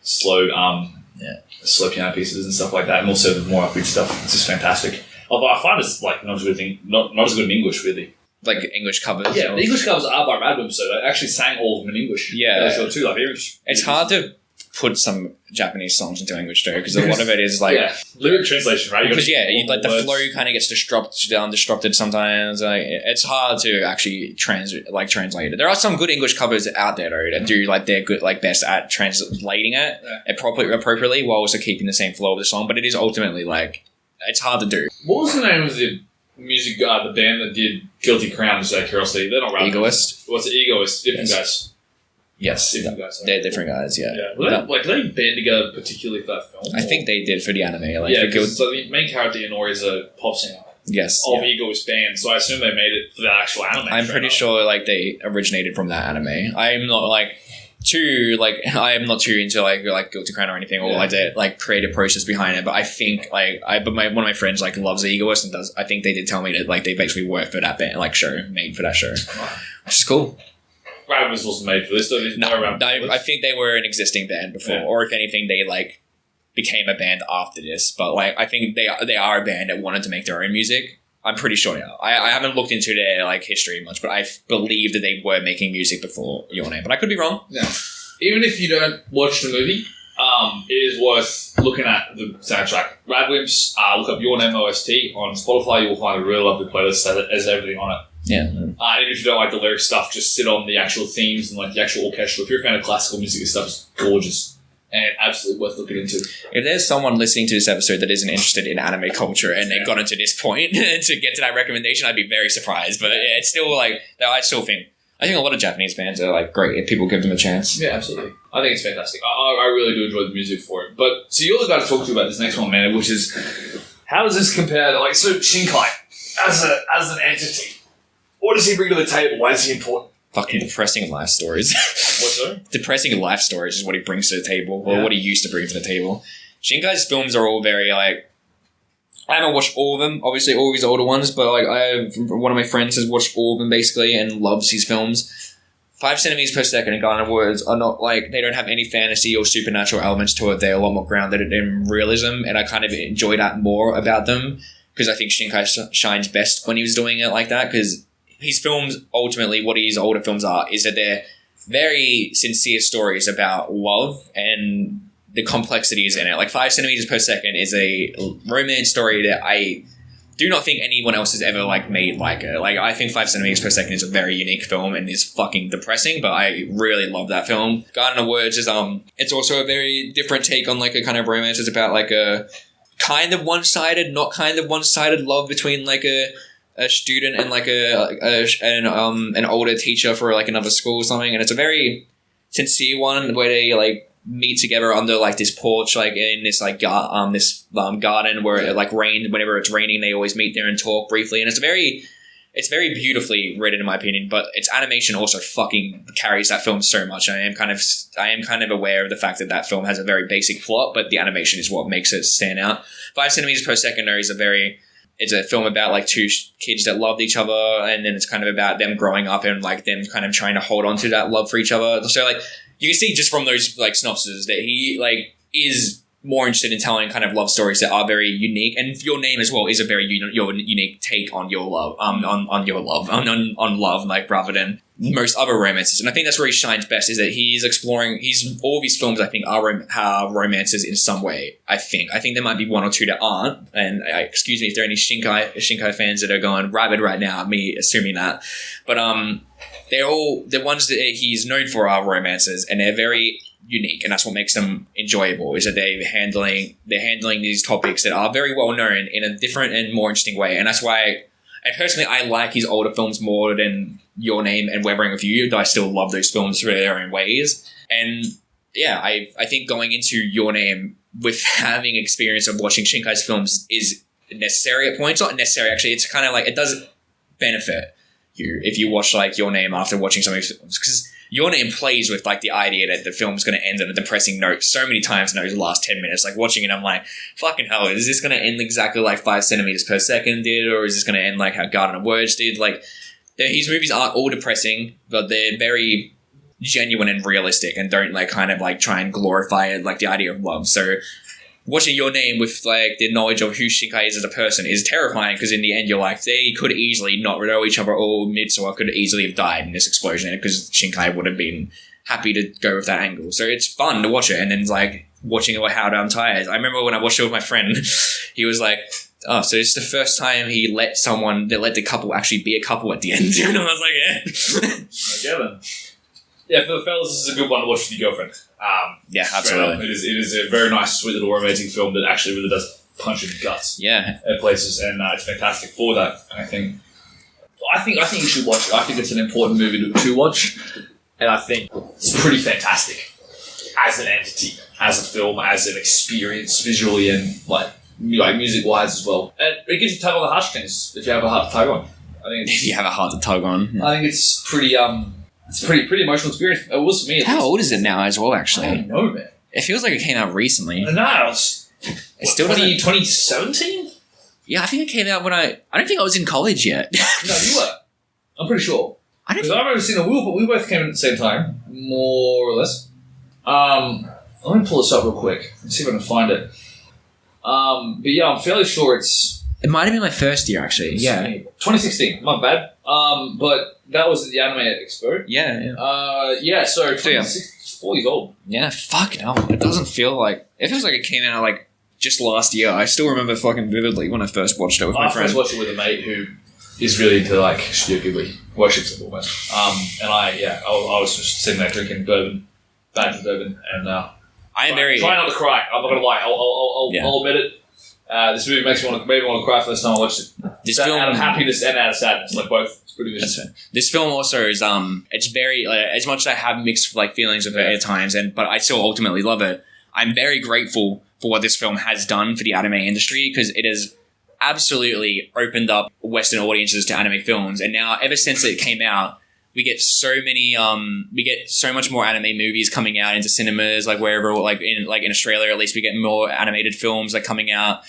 slow piano pieces and stuff like that, and also the more upbeat stuff. It's just fantastic. Although I find it's like not as good in English, really. Like English covers. Yeah, the English covers are by Radwimps, so I actually sang all of them in English. Yeah, sure too. Like it's hard to put some Japanese songs into English though, because a lot of it is like lyric translation, right? Because the flow kind of gets disrupted sometimes. Like it's hard to actually translate it. There are some good English covers out there though that do like they're good, like best at translating it appropriately while also keeping the same flow of the song. But it is ultimately like it's hard to do. What was the name of the music guy, the band that did Guilty Crown? Just out of curiosity, they're not Egoist. What's the Egoist? Different guys. Yes, different guys. They're different guys. Yeah. Did they band together particularly for that film? I think they did for the anime. So the main character Inori is a pop singer. Yes. Of Egoist band, so I assume they made it for the actual anime. I'm pretty sure like they originated from that anime. I'm not too into like Guilty Crown or anything or like the like creative process behind it, but I think one of my friends like loves Egoist and I think they did tell me that like they basically worked for that band made for that show, which is cool. Radwimps wasn't made for this, though. I think they were an existing band before, or if anything, they like became a band after this. But like, I think they are a band that wanted to make their own music. I'm pretty sure they are. I haven't looked into their like history much, but I believe that they were making music before Your Name. But I could be wrong. Yeah. Even if you don't watch the movie, it is worth looking at the soundtrack. Radwimps. Look up Your Name OST on Spotify. You will find a really lovely playlist that has everything on it. Yeah. And if you don't like the lyric stuff, just sit on the actual themes and like the actual orchestral. If you're a fan of classical music, this stuff is gorgeous and absolutely worth looking into. If there's someone listening to this episode that isn't interested in anime culture and they've gotten to this point to get to that recommendation, I'd be very surprised. But it's still like, I think a lot of Japanese bands are like great if people give them a chance. Yeah, absolutely. I think it's fantastic. I really do enjoy the music for it. But so you're the guy to talk to about this next one, man, which is how does this compare to so Shinkai as an entity? What does he bring to the table? Why is he important? Fucking depressing life stories. What's that? Depressing life stories is what he brings to the table, or what he used to bring to the table. Shinkai's films are all very like. I haven't watched all of them, obviously all his older ones, but like one of my friends has watched all of them basically and loves his films. 5 centimeters per second and Garden of Words are not like, they don't have any fantasy or supernatural elements to it. They're a lot more grounded in realism, and I kind of enjoy that more about them because I think Shinkai shines best when he was doing it like that, because his films, ultimately, what his older films are, is that they're very sincere stories about love and the complexities in it. Like 5 centimeters per second is a romance story that I do not think anyone else has ever like made like it. Like I think 5 centimeters per second is a very unique film and is fucking depressing, but I really love that film. Garden of Words is it's also a very different take on like a kind of romance. It's about like a kind of one-sided, not kind of one-sided love between like a student and like an older teacher for like another school or something, and it's a very sincere one where they like meet together under like this porch, like in this like garden where it like rained. Whenever it's raining, they always meet there and talk briefly, and it's very beautifully written in my opinion. But its animation also fucking carries that film so much. I am kind of aware of the fact that that film has a very basic plot, but the animation is what makes it stand out. 5 centimeters per second is a very it's a film about like two kids that loved each other, and then it's kind of about them growing up and like them kind of trying to hold on to that love for each other. So like you can see just from those like synopses that he like is more interested in telling kind of love stories that are very unique, and Your Name as well is a very unique take on your love, on your love, on love, like rather than most other romances. And I think that's where he shines best, is that he's exploring. All of his films, I think, are romances in some way. I think there might be one or two that aren't. And excuse me if there are any Shinkai fans that are going rabid right now, me assuming that, but they're all the ones that he's known for are romances, and they're very unique, and that's what makes them enjoyable, is that they're handling these topics that are very well known in a different and more interesting way. And that's why I like his older films more than Your Name and Weathering with You, though I still love those films for their own ways. And yeah, I think going into Your Name with having experience of watching Shinkai's films is necessary at points. Not necessary, actually. It's kind of like, it does benefit you if you watch like Your Name after watching some of his films, because Your Name plays with like the idea that the film's going to end on a depressing note so many times in those last 10 minutes. Like watching it, I'm like, fucking hell, is this going to end exactly like 5 centimeters per second did, or is this going to end like how Garden of Words did? Like his movies aren't all depressing, but they're very genuine and realistic, and don't like kind of like try and glorify it, like the idea of love. So watching Your Name with like the knowledge of who Shinkai is as a person is terrifying, because in the end you're like, they could easily not know each other, or Mitsuha could easily have died in this explosion, because Shinkai would have been happy to go with that angle. So it's fun to watch it, and then like watching it with How Damn Tired. I remember when I watched it with my friend, he was like, oh, so it's the first time he let the couple actually be a couple at the end. And I was like, yeah. Okay then. Yeah, for the fellas, this is a good one to watch with your girlfriend. Yeah, absolutely. It is a very nice, sweet little romantic film that actually really does punch in the guts. Yeah, at places, and it's fantastic for that. And I think you should watch it. I think it's an important movie to watch, and I think it's pretty fantastic as an entity, as a film, as an experience, visually and like music wise as well. And it gives you a tug on the heartstrings if you have a heart to tug on. I think if you have a heart to tug on, I think it's pretty. It's a pretty emotional experience. It was for me. How old is it now as well, actually? I don't know, man. It feels like it came out recently. No, it's still 2017? Yeah, I think it came out when I don't think I was in college yet. No, you were. I'm pretty sure. I remember seeing we both came in at the same time, more or less. Let me pull this up real quick and see if I can find it. But yeah, I'm fairly sure it might have been my first year, actually. Yeah. 2016. Not bad. But that was at the Anime Expo. Yeah. So 4 years old. Yeah, fucking hell. It doesn't feel like... It feels like it came out like just last year. I still remember fucking vividly when I first watched it with my friend. I first watched it with a mate who is really into like Studio Ghibli. Worships it almost. And I was just sitting there drinking bourbon, bad bourbon, and I am very... Try not to cry. I'm not going to lie. I'll admit it. This movie makes me want to cry first time I watched it. This film, out of happiness and out of sadness, like both. It's pretty good. This film also is it's very as much as I have mixed like feelings of it at times, but I still ultimately love it. I'm very grateful for what this film has done for the anime industry, because it has absolutely opened up Western audiences to anime films, and now ever since it came out, we get so much more anime movies coming out into cinemas, like wherever, like in Australia at least, we get more animated films like coming out.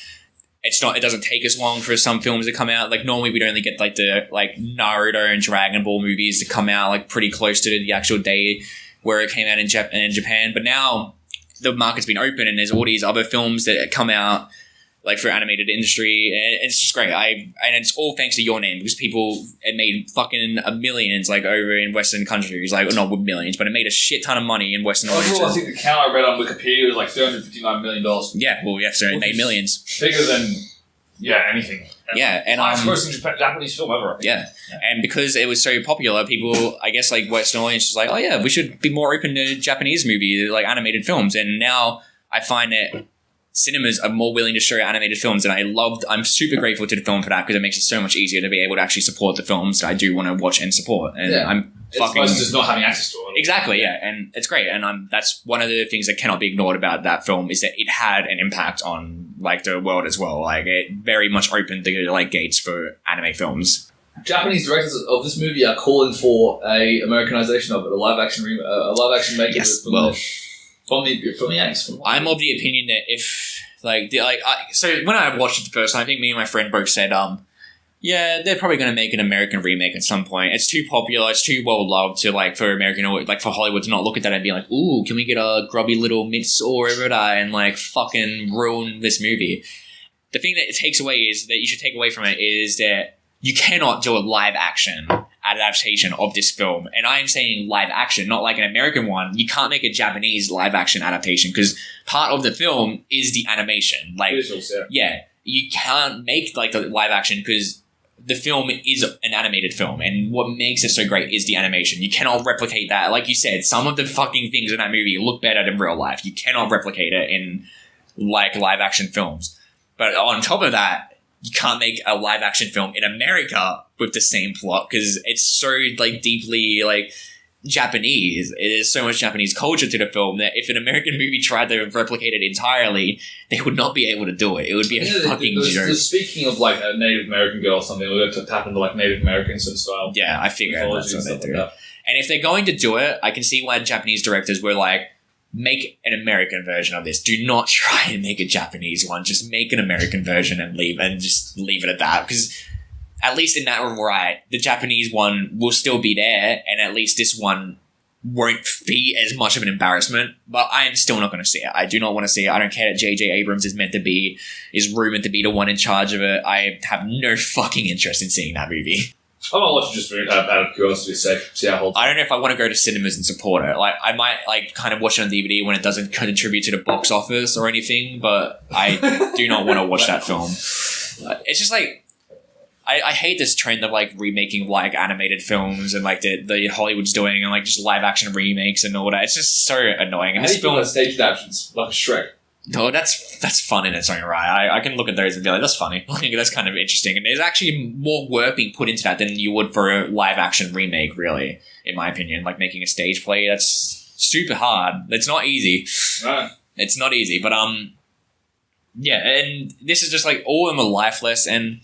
It doesn't take as long for some films to come out. Like normally we'd only get like the like Naruto and Dragon Ball movies to come out like pretty close to the actual day where it came out in Japan. But now the market's been open, and there's all these other films that come out like for animated industry, and it's just great. And it's all thanks to Your Name, because it made fucking millions like over in Western countries, like not millions, but it made a shit ton of money in Western audiences. I think the count I read on Wikipedia was like $359 million. Yeah, well, yeah, so it made millions. Bigger than anything. Yeah, and highest grossing Japanese film ever. Yeah, and because it was so popular, people, I guess, like Western audiences, like, oh yeah, we should be more open to Japanese movies, like animated films, and now I find that cinemas are more willing to show animated films, and I'm super grateful to the film for that, because it makes it so much easier to be able to actually support the films that I do want to watch and support. And it's just not having access to it. Exactly, yeah, and it's great. And that's one of the things that cannot be ignored about that film, is that it had an impact on like the world as well. Like it very much opened the like gates for anime films. Japanese directors of this movie are calling for a Americanization of it, a live action making. Yes, from the Yanks. I'm of the opinion that if So when I watched it the first time, I think me and my friend both said, yeah, they're probably going to make an American remake at some point. It's too popular, it's too well loved to for American or for Hollywood to not look at that and be like, ooh, can we get a grubby little Mitz or Riverdale and fucking ruin this movie? The thing that it takes away is that you should take away from it is that you cannot do a live action adaptation of this film. And I'm saying live action, not like an American one. You can't make a Japanese live action adaptation because part of the film is the animation. Visuals, yeah. You can't make the live action because the film is an animated film. And what makes it so great is the animation. You cannot replicate that. Like you said, some of the fucking things in that movie look better than real life. You cannot replicate it in live action films. But on top of that, you can't make a live action film in America with the same plot because it's so deeply Japanese. It is so much Japanese culture to the film that if an American movie tried to replicate it entirely, they would not be able to do it. It would be a fucking joke. Speaking of a Native American girl or something, we're going to tap into Native American sort of style. Yeah, I figured that's what they do. And if they're going to do it, I can see why Japanese directors were make an American version of this. Do not try and make a Japanese one. Just make an American version and just leave it at that. Because at least in that right, the Japanese one will still be there, and at least this one won't be as much of an embarrassment. But I am still not going to see it. I do not want to see it. I don't care that J.J. Abrams is rumored to be the one in charge of it. I have no fucking interest in seeing that movie. I might watch it just out of curiosity's sake, see how it holds. I don't know if I want to go to cinemas and support it. I might kind of watch it on DVD when it doesn't contribute to the box office or anything, but I do not want to watch that film. It's just I hate this trend of remaking animated films and the Hollywood's doing and just live action remakes and all that. It's just so annoying. And this film stage adaptations like Shrek. Oh, that's fun in its own right. I can look at those and be like, that's funny. That's kind of interesting. And there's actually more work being put into that than you would for a live action remake, really, in my opinion. Making a stage play, that's super hard. It's not easy. It's not easy. But yeah, and this is just all of them are lifeless, and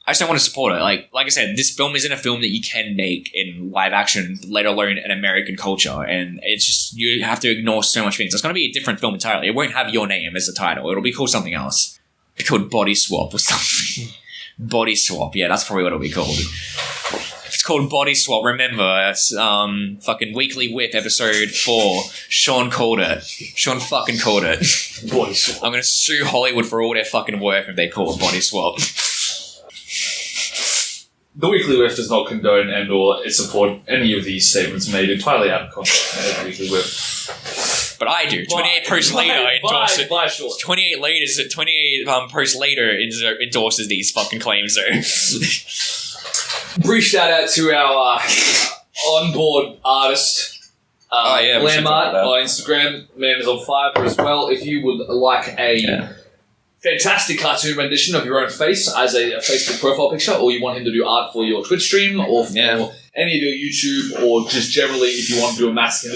I just don't want to support it. Like I said, this film isn't a film that you can make in live action, let alone an American culture. And it's just, you have to ignore so much things. It's going to be a different film entirely. It won't have your name as the title. It'll be called something else. It'll be called Body Swap or something. Body Swap. Yeah, that's probably what it'll be called. If it's called Body Swap, remember, it's fucking Weekly Whip episode 4. Shaun called it. Shaun fucking called it. Body Swap. I'm going to sue Hollywood for all their fucking work if they call it Body Swap. The Weekly Whiff does not condone and or support any of these statements made entirely out of context. The Weekly Whiff. But I do. 28 posts later, I endorse it. Bye, Shaun. 28 posts later endorses these fucking claims, though. Brief shout out to our onboard artist, Lamart, on Instagram. Man is on Fiverr as well. If you would like a fantastic cartoon rendition of your own face as a Facebook profile picture, or you want him to do art for your Twitch stream, or for any of your YouTube, or just generally if you want to do a massive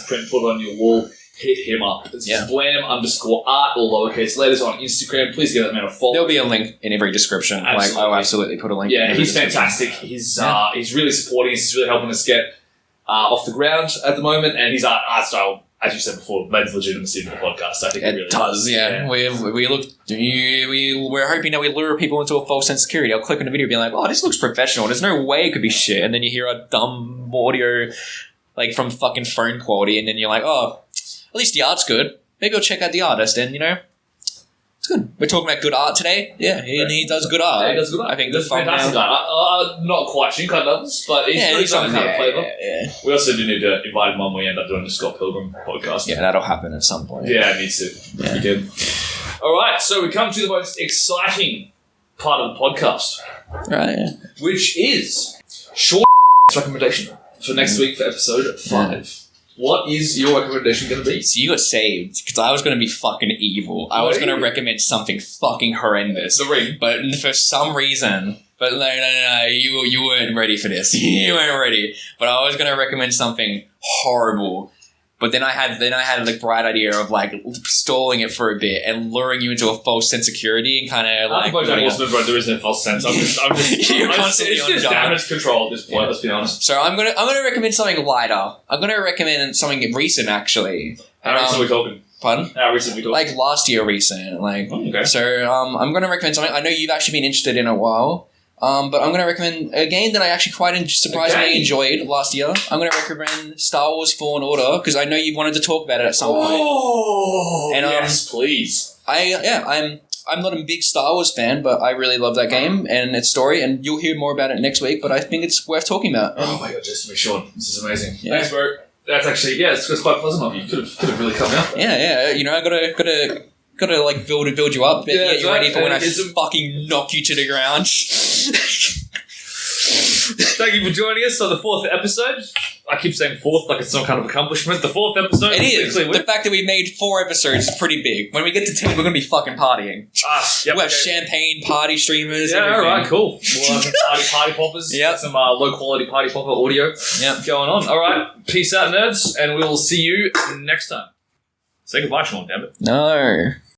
print, put it on your wall, hit him up. It's blam_art, all lowercase letters, on Instagram. Please give that man a follow. There'll be a link in every description. Absolutely. I'll absolutely put a link. Yeah, he's fantastic. He's really supporting us. He's really helping us get off the ground at the moment, and his art style, as you said before, lends legitimacy to the podcast. I think it really does. Yeah. We're hoping that we lure people into a false sense of security. I'll click on the video and be like, oh, this looks professional. There's no way it could be shit. And then you hear a dumb audio from fucking phone quality, and then you're like, oh, at least the art's good. Maybe I'll check out the artist, and it's good. We're talking about good art today. Yeah, he does good art. Yeah, he does good art. I think that's fantastic art. Not quite Shinkai levels, but he's got kind of flavour. Yeah. We also do need to invite him on when we end up doing the Scott Pilgrim podcast. Yeah, that'll happen at some point. Yeah, it needs to. Yeah. We can. All right, so we come to the most exciting part of the podcast. Right, yeah. Which is Shaun's recommendation for next week for episode 5. Yeah. What is your recommendation going to be? So you got saved because I was going to be fucking evil. I was going to recommend something fucking horrendous. The Ring. But for some reason... But no, you weren't ready for this. You weren't ready. But I was going to recommend something horrible. But then I had the bright idea of stalling it for a bit and luring you into a false sense of security and kind of there is no false sense. I'm just You're constantly on just damage control at this point. Let's be honest. So I'm gonna recommend something lighter. I'm gonna recommend something recent actually. How recent are we talking? Pardon? How recent we talking? Like last year recent. Like, okay. So I'm going to recommend something. I know you've actually been interested in a while. But I'm going to recommend a game that I actually quite surprisingly enjoyed last year. I'm going to recommend Star Wars Fallen Order because I know you wanted to talk about it at some point. Oh, and, yes, please. I'm not a big Star Wars fan, but I really love that game and its story, and you'll hear more about it next week, but I think it's worth talking about. Oh my god, just Sean, this is amazing. Yeah. Thanks, bro. That's actually, it's quite pleasant of you. Could have really come out. Yeah, you know, I gotta like build you up, get you ready for when I fucking knock you to the ground. Thank you for joining us on the 4th episode. I keep saying 4th like it's some kind of accomplishment. The 4th episode. It is. The fact that we made 4 episodes is pretty big. When we get to 10, we're going to be fucking partying. Yep, we have champagne, party streamers, yeah, everything. Alright, cool. We'll have some party poppers. Yep. Some low quality party popper audio going on. Alright, peace out, nerds, and we'll see you next time. Say goodbye, Sean, damn it. No.